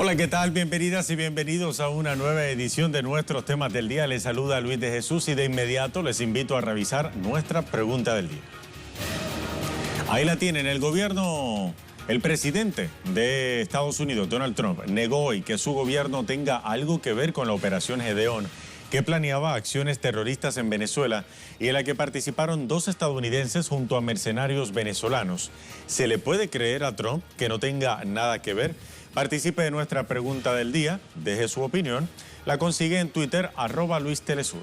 Hola, ¿qué tal? Bienvenidas y bienvenidos a una nueva edición de nuestros temas del día. Les saluda Luis de Jesús y de inmediato les invito a revisar nuestra pregunta del día. Ahí la tienen. El presidente de Estados Unidos, Donald Trump, negó hoy que su gobierno tenga algo que ver con la operación Gedeón, que planeaba acciones terroristas en Venezuela y en la que participaron 2 estadounidenses junto a mercenarios venezolanos. ¿Se le puede creer a Trump que no tenga nada que ver? Participe de nuestra pregunta del día, deje su opinión, la consigue en Twitter, @LuisTelesur.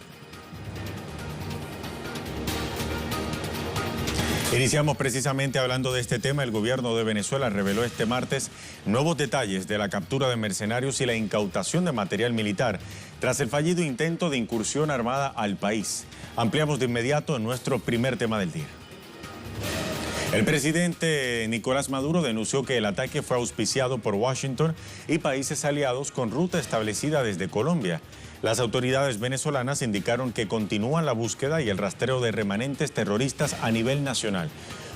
Iniciamos precisamente hablando de este tema. El gobierno de Venezuela reveló este martes nuevos detalles de la captura de mercenarios y la incautación de material militar tras el fallido intento de incursión armada al país. Ampliamos de inmediato en nuestro primer tema del día. El presidente Nicolás Maduro denunció que el ataque fue auspiciado por Washington y países aliados con ruta establecida desde Colombia. Las autoridades venezolanas indicaron que continúan la búsqueda y el rastreo de remanentes terroristas a nivel nacional.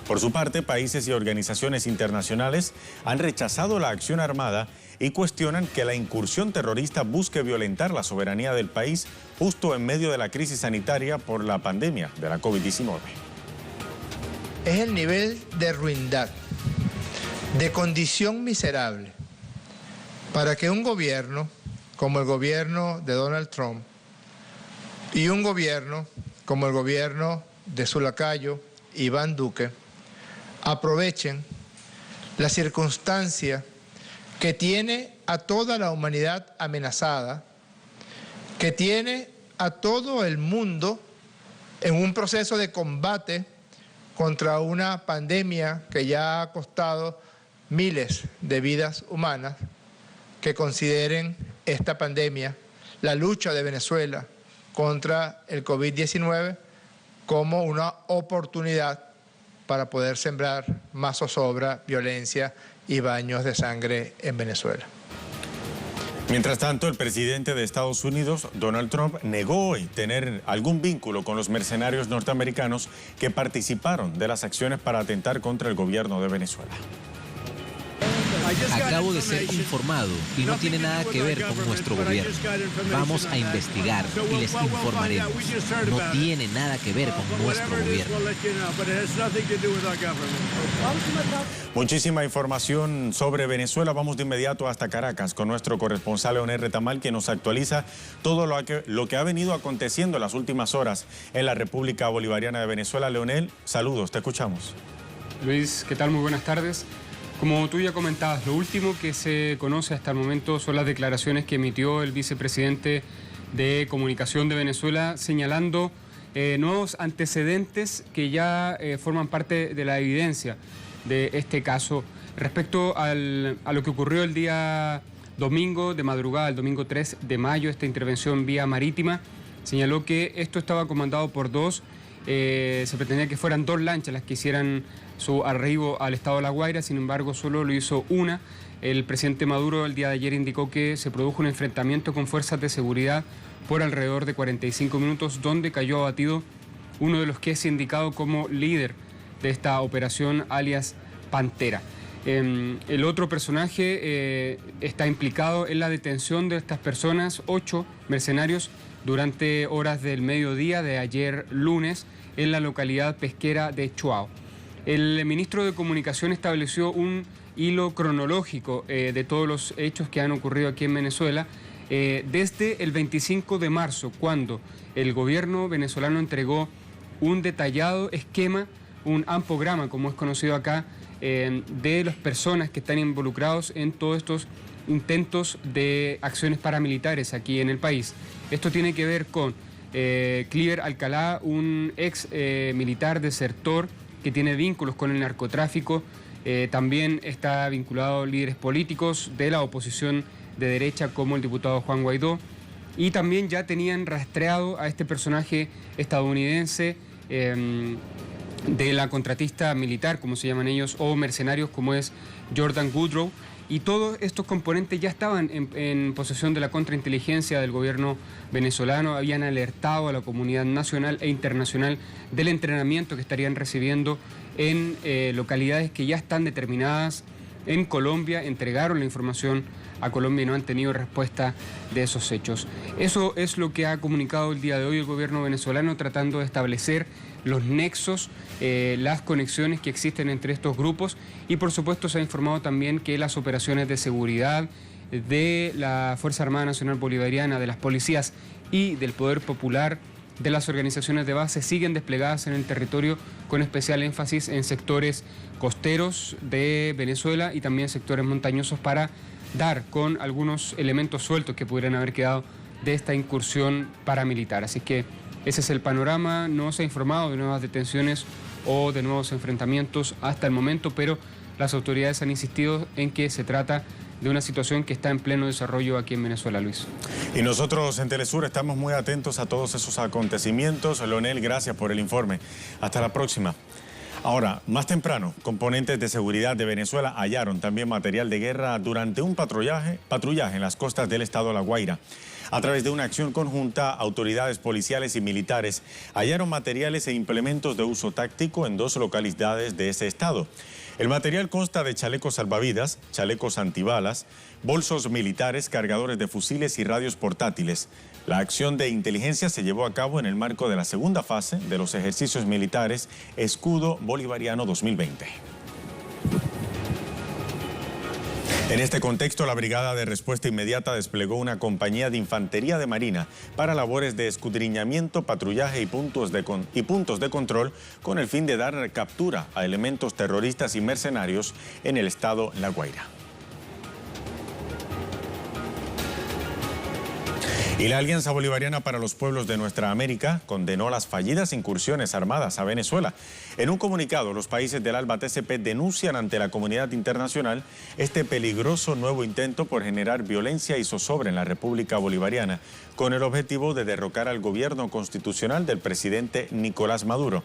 Por su parte, países y organizaciones internacionales han rechazado la acción armada y cuestionan que la incursión terrorista busque violentar la soberanía del país justo en medio de la crisis sanitaria por la pandemia de la COVID-19. Es el nivel de ruindad, de condición miserable, para que un gobierno como el gobierno de Donald Trump y un gobierno como el gobierno de su lacayo, Iván Duque, aprovechen la circunstancia que tiene a toda la humanidad amenazada, que tiene a todo el mundo en un proceso de combate contra una pandemia que ya ha costado miles de vidas humanas, que consideren esta pandemia, la lucha de Venezuela contra el COVID-19, como una oportunidad para poder sembrar más zozobra, violencia y baños de sangre en Venezuela. Mientras tanto, el presidente de Estados Unidos, Donald Trump, negó hoy tener algún vínculo con los mercenarios norteamericanos que participaron de las acciones para atentar contra el gobierno de Venezuela. Acabo de ser informado y no tiene nada que ver con nuestro gobierno. Vamos a investigar y les informaremos. No tiene nada que ver con nuestro gobierno. Muchísima información sobre Venezuela. Vamos de inmediato hasta Caracas con nuestro corresponsal Leonel Retamal, que nos actualiza todo lo que ha venido aconteciendo en las últimas horas en la República Bolivariana de Venezuela. Leonel, saludos, te escuchamos. Luis, ¿qué tal? Muy buenas tardes. Como tú ya comentabas, lo último que se conoce hasta el momento son las declaraciones que emitió el vicepresidente de Comunicación de Venezuela, señalando nuevos antecedentes que ya forman parte de la evidencia de este caso. Respecto a lo que ocurrió el día domingo de madrugada, el domingo 3 de mayo, esta intervención vía marítima, señaló que esto estaba comandado por se pretendía que fueran 2 lanchas las que hicieran su arribo al estado de La Guaira, sin embargo solo lo hizo una. El presidente Maduro el día de ayer indicó que se produjo un enfrentamiento con fuerzas de seguridad por alrededor de 45 minutos, donde cayó abatido uno de los que es indicado como líder de esta operación, alias Pantera. El otro personaje está implicado en la detención de estas personas, 8 mercenarios, durante horas del mediodía de ayer lunes en la localidad pesquera de Chuao. El ministro de Comunicación estableció un hilo cronológico de todos los hechos que han ocurrido aquí en Venezuela desde el 25 de marzo, cuando el gobierno venezolano entregó un detallado esquema, un ampograma, como es conocido acá, de las personas que están involucrados en todos estos intentos de acciones paramilitares aquí en el país. Esto tiene que ver con Cliver Alcalá, un ex militar desertor que tiene vínculos con el narcotráfico. También está vinculado a líderes políticos de la oposición de derecha como el diputado Juan Guaidó. Y también ya tenían rastreado a este personaje estadounidense de la contratista militar, como se llaman ellos, o mercenarios, como es Jordan Goodrow. Y todos estos componentes ya estaban en posesión de la contrainteligencia del gobierno venezolano, habían alertado a la comunidad nacional e internacional del entrenamiento que estarían recibiendo en localidades que ya están determinadas en Colombia, entregaron la información a Colombia y no han tenido respuesta de esos hechos. Eso es lo que ha comunicado el día de hoy el gobierno venezolano, tratando de establecer los nexos, las conexiones que existen entre estos grupos, y por supuesto se ha informado también que las operaciones de seguridad de la Fuerza Armada Nacional Bolivariana, de las policías y del Poder Popular, de las organizaciones de base, siguen desplegadas en el territorio, con especial énfasis en sectores costeros de Venezuela y también sectores montañosos, para dar con algunos elementos sueltos que pudieran haber quedado de esta incursión paramilitar. Así que ese es el panorama. No se ha informado de nuevas detenciones o de nuevos enfrentamientos hasta el momento, pero las autoridades han insistido en que se trata de una situación que está en pleno desarrollo aquí en Venezuela, Luis. Y nosotros en Telesur estamos muy atentos a todos esos acontecimientos. Leonel, gracias por el informe. Hasta la próxima. Ahora, más temprano, componentes de seguridad de Venezuela hallaron también material de guerra durante un patrullaje en las costas del estado La Guaira. A través de una acción conjunta, autoridades policiales y militares hallaron materiales e implementos de uso táctico en 2 localidades de ese estado. El material consta de chalecos salvavidas, chalecos antibalas, bolsos militares, cargadores de fusiles y radios portátiles. La acción de inteligencia se llevó a cabo en el marco de la segunda fase de los ejercicios militares Escudo Bolivariano 2020. En este contexto, la Brigada de Respuesta Inmediata desplegó una compañía de infantería de marina para labores de escudriñamiento, patrullaje y puntos de control, con el fin de dar captura a elementos terroristas y mercenarios en el estado La Guaira. Y la Alianza Bolivariana para los Pueblos de Nuestra América condenó las fallidas incursiones armadas a Venezuela. En un comunicado, los países del ALBA TCP denuncian ante la comunidad internacional este peligroso nuevo intento por generar violencia y zozobra en la República Bolivariana, con el objetivo de derrocar al gobierno constitucional del presidente Nicolás Maduro.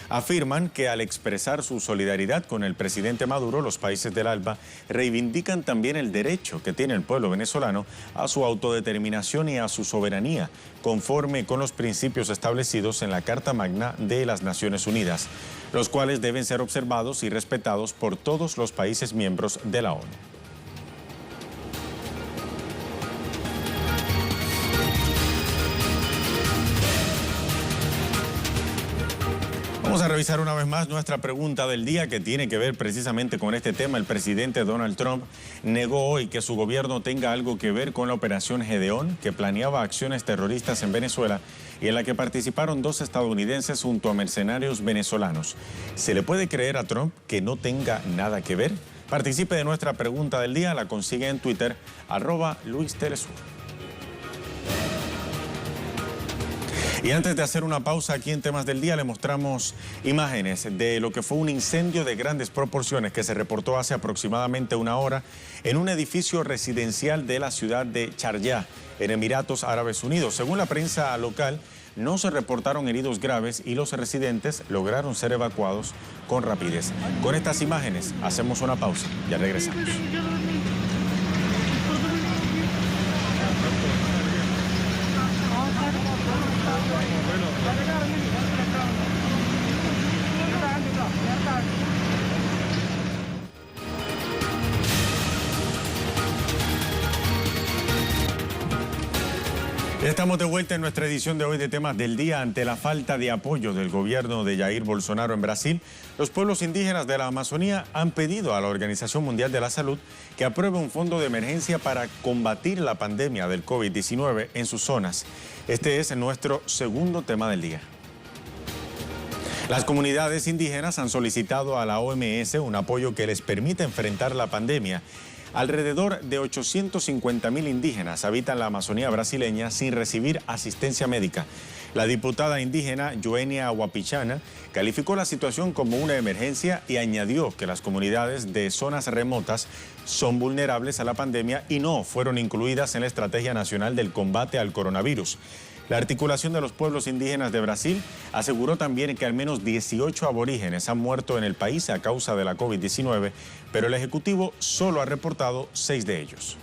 Afirman que al expresar su solidaridad con el presidente Maduro, los países del ALBA reivindican también el derecho que tiene el pueblo venezolano a su autodeterminación y a su soberanía, conforme con los principios establecidos en la Carta Magna de las Naciones Unidas, los cuales deben ser observados y respetados por todos los países miembros de la ONU. Vamos a revisar una vez más nuestra pregunta del día, que tiene que ver precisamente con este tema. El presidente Donald Trump negó hoy que su gobierno tenga algo que ver con la operación Gedeón, que planeaba acciones terroristas en Venezuela y en la que participaron 2 estadounidenses junto a mercenarios venezolanos. ¿Se le puede creer a Trump que no tenga nada que ver? Participe de nuestra pregunta del día, la consigue en Twitter, @LuisTelesur. Y antes de hacer una pausa aquí en Temas del Día, le mostramos imágenes de lo que fue un incendio de grandes proporciones que se reportó hace aproximadamente 1 hora en un edificio residencial de la ciudad de Sharjah, en Emiratos Árabes Unidos. Según la prensa local, no se reportaron heridos graves y los residentes lograron ser evacuados con rapidez. Con estas imágenes hacemos una pausa, ya regresamos. Estamos de vuelta en nuestra edición de hoy de Temas del Día. Ante la falta de apoyo del gobierno de Jair Bolsonaro en Brasil, los pueblos indígenas de la Amazonía han pedido a la Organización Mundial de la Salud que apruebe un fondo de emergencia para combatir la pandemia del COVID-19 en sus zonas. Este es nuestro segundo tema del día. Las comunidades indígenas han solicitado a la OMS un apoyo que les permita enfrentar la pandemia. Alrededor de 850.000 indígenas habitan la Amazonía brasileña sin recibir asistencia médica. La diputada indígena Joenia Wapichana calificó la situación como una emergencia y añadió que las comunidades de zonas remotas son vulnerables a la pandemia y no fueron incluidas en la Estrategia Nacional del Combate al Coronavirus. La Articulación de los Pueblos Indígenas de Brasil aseguró también que al menos 18 aborígenes han muerto en el país a causa de la COVID-19, pero el Ejecutivo solo ha reportado 6 de ellos.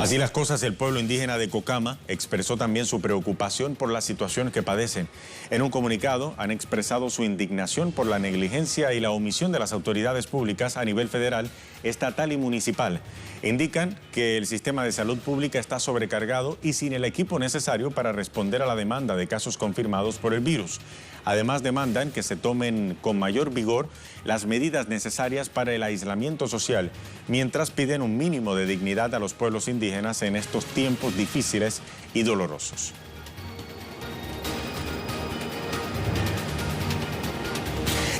Así las cosas, el pueblo indígena de Cocama expresó también su preocupación por la situación que padecen. En un comunicado han expresado su indignación por la negligencia y la omisión de las autoridades públicas a nivel federal, estatal y municipal. Indican que el sistema de salud pública está sobrecargado y sin el equipo necesario para responder a la demanda de casos confirmados por el virus. Además, demandan que se tomen con mayor vigor las medidas necesarias para el aislamiento social, mientras piden un mínimo de dignidad a los pueblos indígenas en estos tiempos difíciles y dolorosos.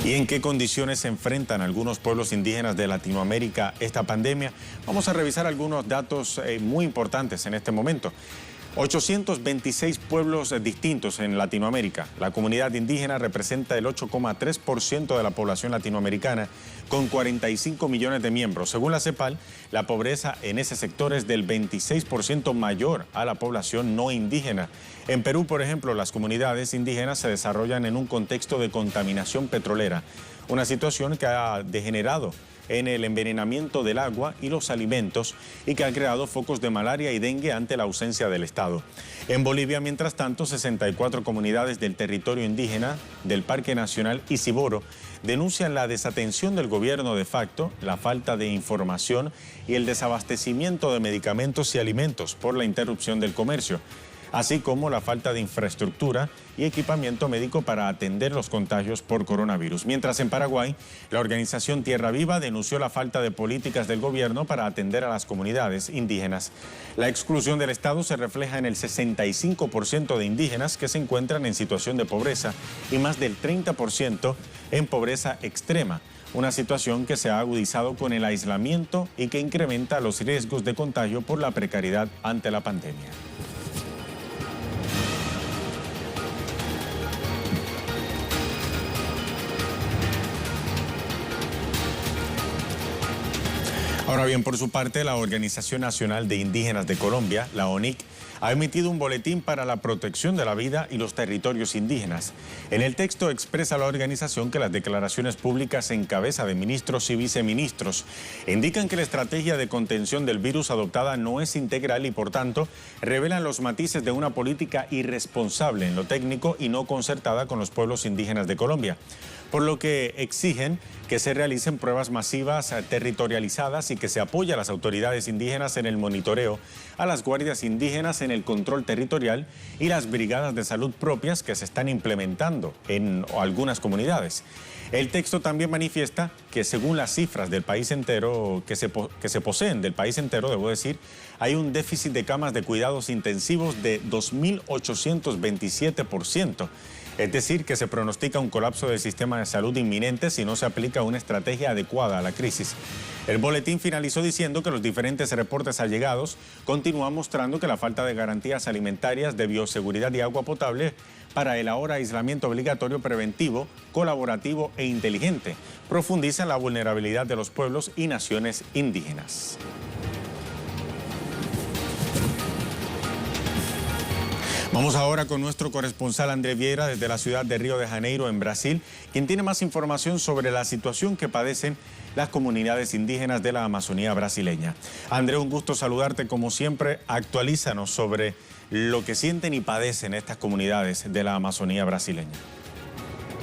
¿Y en qué condiciones se enfrentan algunos pueblos indígenas de Latinoamérica esta pandemia? Vamos a revisar algunos datos muy importantes en este momento. 826 pueblos distintos en Latinoamérica. La comunidad indígena representa el 8,3% de la población latinoamericana, con 45 millones de miembros. Según la CEPAL, la pobreza en ese sector es del 26% mayor a la población no indígena. En Perú, por ejemplo, las comunidades indígenas se desarrollan en un contexto de contaminación petrolera, una situación que ha degenerado en el envenenamiento del agua y los alimentos y que ha creado focos de malaria y dengue ante la ausencia del Estado. En Bolivia, mientras tanto, 64 comunidades del territorio indígena del Parque Nacional Isiboro denuncian la desatención del gobierno de facto, la falta de información y el desabastecimiento de medicamentos y alimentos por la interrupción del comercio, así como la falta de infraestructura y equipamiento médico para atender los contagios por coronavirus. Mientras en Paraguay, la organización Tierra Viva denunció la falta de políticas del gobierno para atender a las comunidades indígenas. La exclusión del Estado se refleja en el 65% de indígenas que se encuentran en situación de pobreza y más del 30% en pobreza extrema. Una situación que se ha agudizado con el aislamiento y que incrementa los riesgos de contagio por la precariedad ante la pandemia. Ahora bien, por su parte, la Organización Nacional de Indígenas de Colombia, la ONIC, ha emitido un boletín para la protección de la vida y los territorios indígenas. En el texto expresa la organización que las declaraciones públicas en cabeza de ministros y viceministros indican que la estrategia de contención del virus adoptada no es integral y, por tanto, revelan los matices de una política irresponsable en lo técnico y no concertada con los pueblos indígenas de Colombia, por lo que exigen que se realicen pruebas masivas territorializadas y que se apoye a las autoridades indígenas en el monitoreo, a las guardias indígenas en el control territorial y las brigadas de salud propias que se están implementando en algunas comunidades. El texto también manifiesta que según las cifras del país entero, que se poseen del país entero, debo decir, hay un déficit de camas de cuidados intensivos de 2.827%. Es decir, que se pronostica un colapso del sistema de salud inminente si no se aplica una estrategia adecuada a la crisis. El boletín finalizó diciendo que los diferentes reportes allegados continúan mostrando que la falta de garantías alimentarias, de bioseguridad y agua potable para el ahora aislamiento obligatorio preventivo, colaborativo e inteligente profundiza en la vulnerabilidad de los pueblos y naciones indígenas. Vamos ahora con nuestro corresponsal André Vieira desde la ciudad de Río de Janeiro, en Brasil, quien tiene más información sobre la situación que padecen las comunidades indígenas de la Amazonía brasileña. André, un gusto saludarte como siempre. Actualízanos sobre lo que sienten y padecen estas comunidades de la Amazonía brasileña.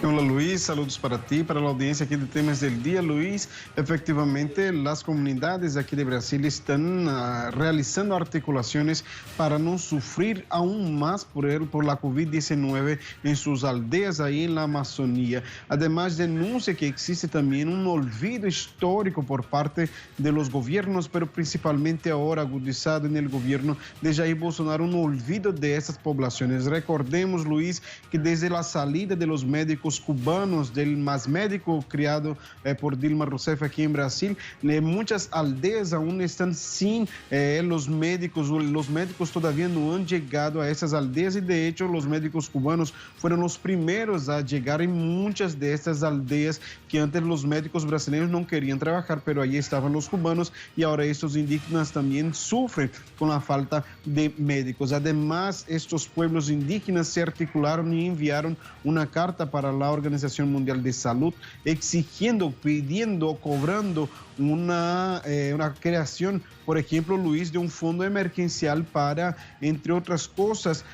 Hola Luis, saludos para ti, para la audiencia aquí de Temas del Día. Luis, efectivamente las comunidades aquí de Brasil están realizando articulaciones para no sufrir aún más por la COVID-19 en sus aldeas ahí en la Amazonía. Además, denuncia que existe también un olvido histórico por parte de los gobiernos, pero principalmente ahora agudizado en el gobierno de Jair Bolsonaro, un olvido de esas poblaciones. Recordemos, Luis, que desde la salida de los médicos cubanos del Más Médico criado por Dilma Rousseff aquí en Brasil, muchas aldeas aún están sin los médicos todavía no han llegado a esas aldeas y de hecho los médicos cubanos fueron los primeros a llegar en muchas de estas aldeas que antes los médicos brasileños no querían trabajar, pero ahí estaban los cubanos y ahora estos indígenas también sufren con la falta de médicos. Además, estos pueblos indígenas se articularon y enviaron una carta para la Organización Mundial de Salud, exigiendo, pidiendo, cobrando una creación, por ejemplo, Luis, de un fondo emergencial para, entre otras cosas,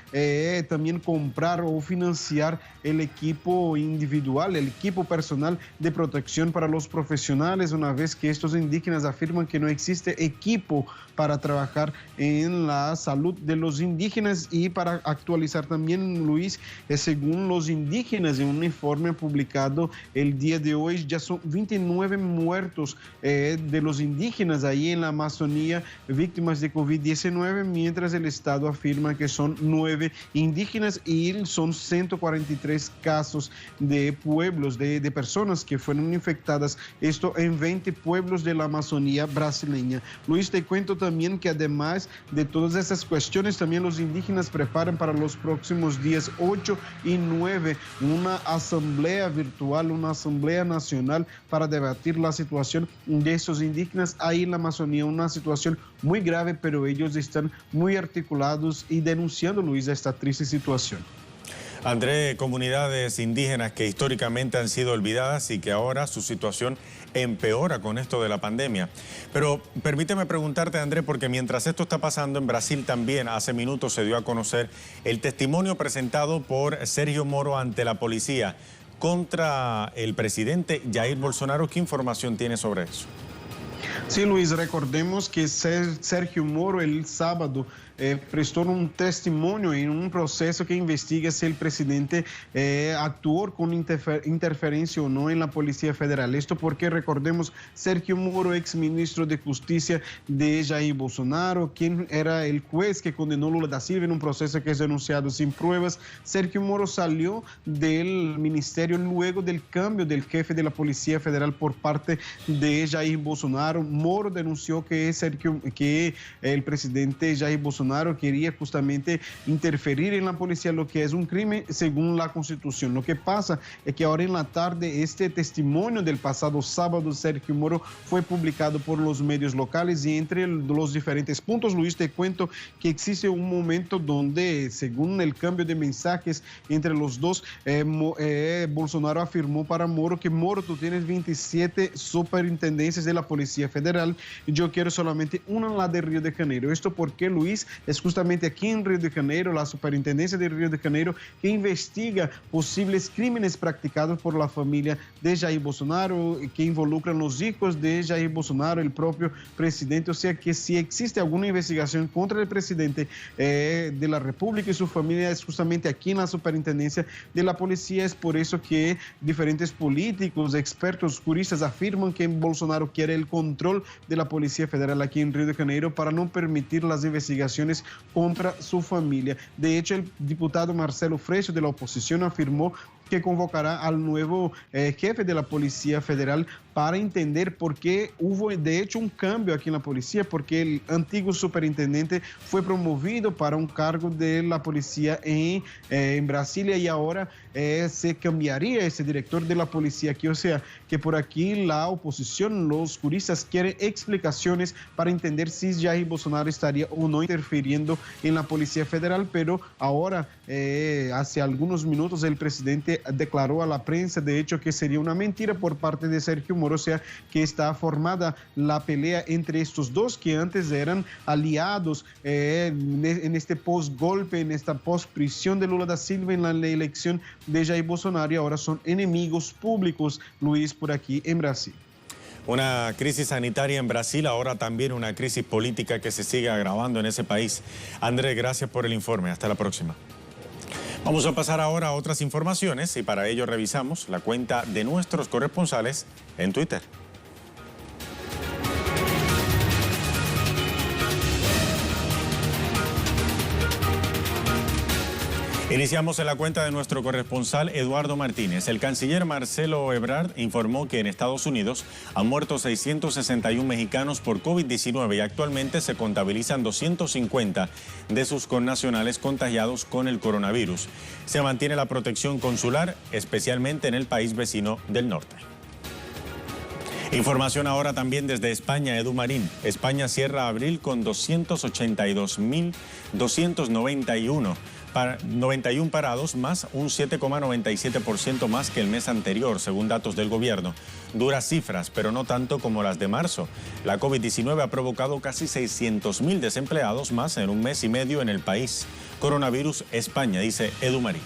también comprar o financiar el equipo individual, el equipo personal de protección para los profesionales, una vez que estos indígenas afirman que no existe equipo para trabajar en la salud de los indígenas. Y para actualizar también, Luis, según los indígenas, en un informe publicado el día de hoy, ya son 29 muertos de los indígenas ahí en la Amazonía, víctimas de COVID-19, mientras el Estado afirma que son 9 indígenas y son 143 casos de pueblos, de personas que fueron infectadas, esto en 20 pueblos de la Amazonía brasileña. Luis, te cuento también que además de todas esas cuestiones, también los indígenas preparan para los próximos días 8 y 9 una asamblea virtual, una asamblea nacional para debatir la situación de esos indígenas ahí en la Amazonía, una situación muy grave, pero ellos están muy articulados y denunciando, Luis, esta triste situación. André, comunidades indígenas que históricamente han sido olvidadas y que ahora su situación empeora con esto de la pandemia. Pero permíteme preguntarte, André, porque mientras esto está pasando en Brasil también, hace minutos se dio a conocer el testimonio presentado por Sergio Moro ante la policía contra el presidente Jair Bolsonaro. ¿Qué información tiene sobre eso? Sí, Luis, recordemos que Sergio Moro el sábado prestó un testimonio en un proceso que investiga si el presidente actuó con interferencia o no en la Policía Federal. Esto porque, recordemos, Sergio Moro, exministro de Justicia de Jair Bolsonaro, quien era el juez que condenó a Lula da Silva en un proceso que es denunciado sin pruebas. Sergio Moro salió del ministerio luego del cambio del jefe de la Policía Federal por parte de Jair Bolsonaro. Moro denunció que el presidente Jair Bolsonaro quería justamente interferir en la policía, lo que es un crimen según la Constitución. Lo que pasa es que ahora en la tarde este testimonio del pasado sábado, Sergio Moro, fue publicado por los medios locales y entre los diferentes puntos, Luis, te cuento que existe un momento donde, según el cambio de mensajes entre los dos, Bolsonaro afirmó para Moro que Moro, tú tienes 27 superintendencias de la Policía Federal y yo quiero solamente una, la de Río de Janeiro. Esto porque, Luis, es justamente aquí en Río de Janeiro, la Superintendencia de Río de Janeiro, que investiga posibles crímenes practicados por la familia de Jair Bolsonaro, que involucran los hijos de Jair Bolsonaro, el propio presidente. O sea que si existe alguna investigación contra el presidente de la República y su familia, es justamente aquí en la Superintendencia de la Policía. Es por eso que diferentes políticos, expertos, juristas afirman que Bolsonaro quiere el control de la Policía Federal aquí en Río de Janeiro para no permitir las investigaciones contra su familia. De hecho, el diputado Marcelo Freixo de la oposición afirmó que convocará al nuevo jefe de la Policía Federal para entender por qué hubo de hecho un cambio aquí en la policía, porque el antiguo superintendente fue promovido para un cargo de la policía en Brasilia y ahora se cambiaría ese director de la policía aquí. O sea, que por aquí la oposición, los juristas quieren explicaciones para entender si Jair Bolsonaro estaría o no interfiriendo en la Policía Federal, pero ahora, hace algunos minutos, el presidente declaró a la prensa, de hecho, que sería una mentira por parte de Sergio Moro, o sea, que está formada la pelea entre estos dos que antes eran aliados en este post-golpe, en esta post-prisión de Lula da Silva en la elección de Jair Bolsonaro, y ahora son enemigos públicos, Luis, por aquí en Brasil. Una crisis sanitaria en Brasil, ahora también una crisis política que se sigue agravando en ese país. André, gracias por el informe. Hasta la próxima. Vamos a pasar ahora a otras informaciones y para ello revisamos la cuenta de nuestros corresponsales en Twitter. Iniciamos en la cuenta de nuestro corresponsal Eduardo Martínez. El canciller Marcelo Ebrard informó que en Estados Unidos han muerto 661 mexicanos por COVID-19 y actualmente se contabilizan 250 de sus connacionales contagiados con el coronavirus. Se mantiene la protección consular, especialmente en el país vecino del norte. Información ahora también desde España, Edu Marín. España cierra abril con 282.291 91 parados, más un 7,97% más que el mes anterior, según datos del gobierno. Duras cifras, pero no tanto como las de marzo. La COVID-19 ha provocado casi 600.000 desempleados más en un mes y medio en el país. Coronavirus España, dice Edu Marín.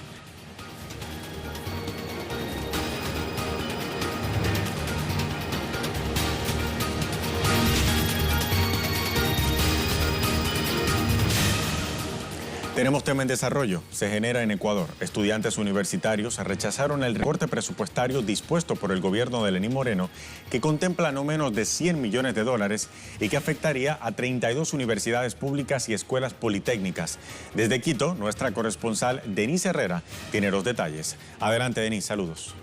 Tenemos tema en desarrollo. Se genera en Ecuador. Estudiantes universitarios rechazaron el recorte presupuestario dispuesto por el gobierno de Lenín Moreno, que contempla no menos de 100 millones de dólares y que afectaría a 32 universidades públicas y escuelas politécnicas. Desde Quito, nuestra corresponsal Denise Herrera tiene los detalles. Adelante, Denise, saludos.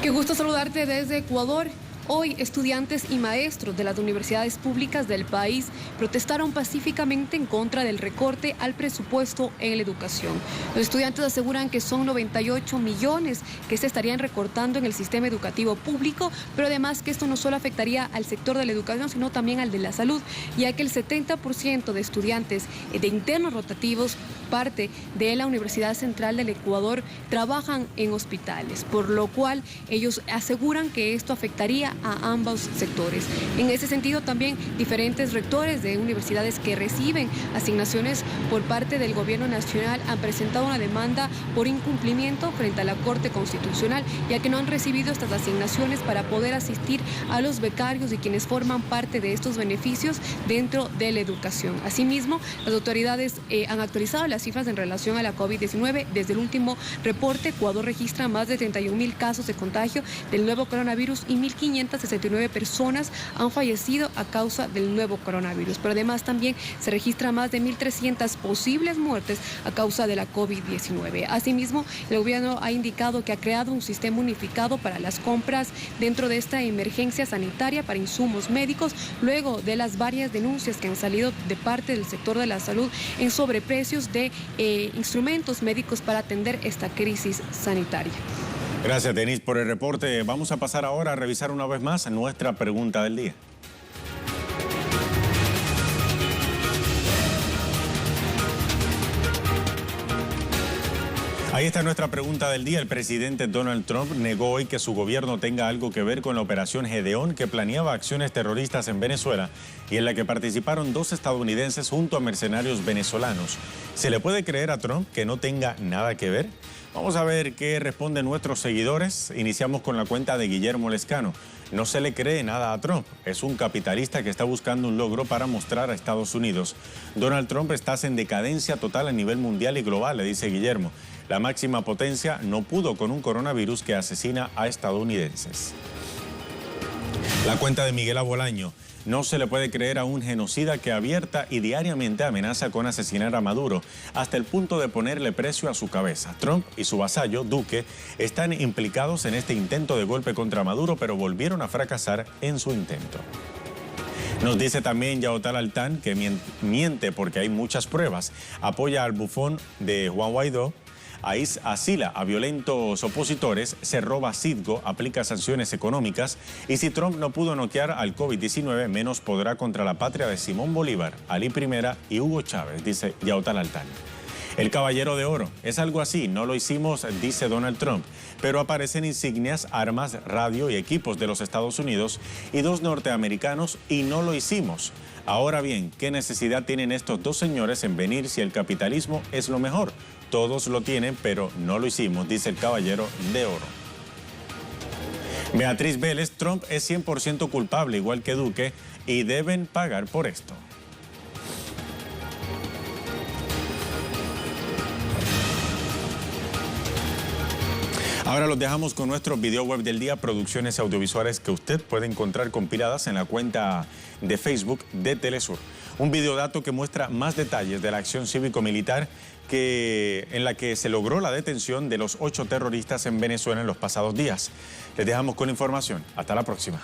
Qué gusto saludarte desde Ecuador. Hoy, estudiantes y maestros de las universidades públicas del país protestaron pacíficamente en contra del recorte al presupuesto en la educación. Los estudiantes aseguran que son 98 millones que se estarían recortando en el sistema educativo público, pero además que esto no solo afectaría al sector de la educación, sino también al de la salud, ya que el 70% de estudiantes de internos rotativos, parte de la Universidad Central del Ecuador, trabajan en hospitales, por lo cual ellos aseguran que esto afectaría a ambos sectores. En ese sentido, también diferentes rectores de universidades que reciben asignaciones por parte del gobierno nacional han presentado una demanda por incumplimiento frente a la Corte Constitucional, ya que no han recibido estas asignaciones para poder asistir a los becarios y quienes forman parte de estos beneficios dentro de la educación. Asimismo, las autoridades han actualizado las cifras en relación a la COVID-19. Desde el último reporte, Ecuador registra más de 31.000 casos de contagio del nuevo coronavirus y 1.569 personas han fallecido a causa del nuevo coronavirus. Pero además también se registra más de 1.300 posibles muertes a causa de la COVID-19. Asimismo, el gobierno ha indicado que ha creado un sistema unificado para las compras dentro de esta emergencia sanitaria para insumos médicos, luego de las varias denuncias que han salido de parte del sector de la salud en sobreprecios de instrumentos médicos para atender esta crisis sanitaria. Gracias, Denise, por el reporte. Vamos a pasar ahora a revisar una vez más nuestra pregunta del día. Ahí está nuestra pregunta del día. El presidente Donald Trump negó hoy que su gobierno tenga algo que ver con la operación Gedeón, que planeaba acciones terroristas en Venezuela y en la que participaron 2 estadounidenses junto a mercenarios venezolanos. ¿Se le puede creer a Trump que no tenga nada que ver? Vamos a ver qué responden nuestros seguidores. Iniciamos con la cuenta de Guillermo Lescano. No se le cree nada a Trump. Es un capitalista que está buscando un logro para mostrar a Estados Unidos. Donald Trump está en decadencia total a nivel mundial y global, le dice Guillermo. La máxima potencia no pudo con un coronavirus que asesina a estadounidenses. La cuenta de Miguel Abolaño. No se le puede creer a un genocida que abierta y diariamente amenaza con asesinar a Maduro, hasta el punto de ponerle precio a su cabeza. Trump y su vasallo, Duque, están implicados en este intento de golpe contra Maduro, pero volvieron a fracasar en su intento. Nos dice también Yaotal Altán que miente porque hay muchas pruebas. Apoya al bufón de Juan Guaidó. Asila a violentos opositores, se roba Citgo, aplica sanciones económicas y si Trump no pudo noquear al COVID-19, menos podrá contra la patria de Simón Bolívar, Ali I y Hugo Chávez, dice Yaotal Altán. El caballero de oro, es algo así, no lo hicimos, dice Donald Trump, pero aparecen insignias, armas, radio y equipos de los Estados Unidos y 2 norteamericanos y no lo hicimos. Ahora bien, ¿qué necesidad tienen estos 2 señores en venir si el capitalismo es lo mejor? Todos lo tienen, pero no lo hicimos, dice el caballero de oro. Beatriz Vélez, Trump es 100% culpable, igual que Duque, y deben pagar por esto. Ahora los dejamos con nuestro video web del día, producciones audiovisuales que usted puede encontrar compiladas en la cuenta de Facebook de Telesur. Un videodato que muestra más detalles de la acción cívico-militar en la que se logró la detención de los 8 terroristas en Venezuela en los pasados días. Les dejamos con la información. Hasta la próxima.